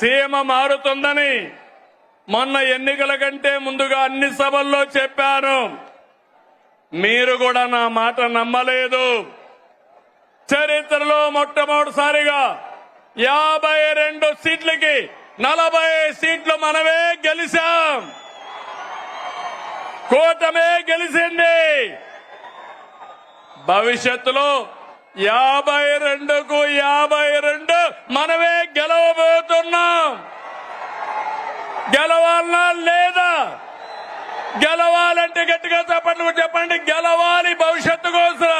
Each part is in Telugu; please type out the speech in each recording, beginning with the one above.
సీమ మారుతుందని మొన్న ఎన్నికల కంటే ముందుగా అన్ని సభల్లో చెప్పాను. మీరు కూడా నా మాట నమ్మలేదు. చరిత్రలో మొట్టమొదటిసారిగా 52 సీట్లకి 40 సీట్లు మనమే గెలిచాం. కూటమే గెలిచింది. భవిష్యత్తులో 52కు 52 మనమే గెలవబోతున్నాం. గెలవాలనా లేదా? గెలవాలంటే గట్టిగా చెప్పండి. గెలవాలి భవిష్యత్తు కోసం.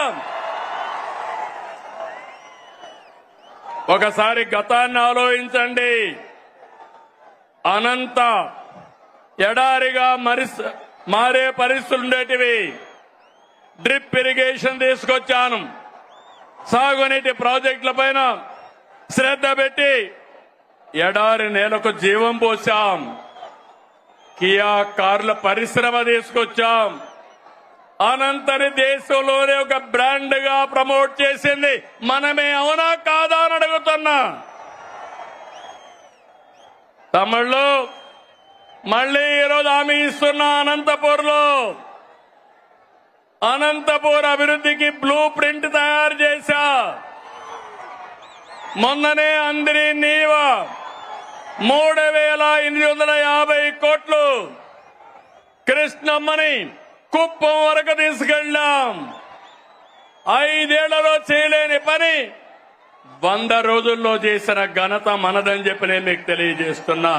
ఒకసారి గతాన్ని ఆలోచించండి. అనంత ఎడారిగా మారే పరిస్థితులు ఉండేటివి. డ్రిప్ ఇరిగేషన్ తీసుకొచ్చాను. సాగునీటి ప్రాజెక్టుల పైన శ్రద్ధ పెట్టి ఎడారి నేలకు జీవం పోసాం. కియా కార్ల పరిశ్రమ తీసుకొచ్చాం. అనంతని దేశంలోనే ఒక బ్రాండ్ గా ప్రమోట్ చేసింది మనమే. అవునా కాదా అని అడుగుతున్నా. తమిళ్లో మళ్లీ ఈరోజు హామీ ఇస్తున్నా. అనంతపూర్ అభివృద్ధికి బ్లూ ప్రింట్ తయారు చేశా. మొన్ననే అందరి నీవ 3850 కోట్లు కృష్ణమ్మని కుప్పం వరకు తీసుకెళ్లాం. 5 ఏళ్లలో చేయలేని పని 100 రోజుల్లో చేసిన ఘనత మనదని చెప్పి నేను మీకు తెలియజేస్తున్నా.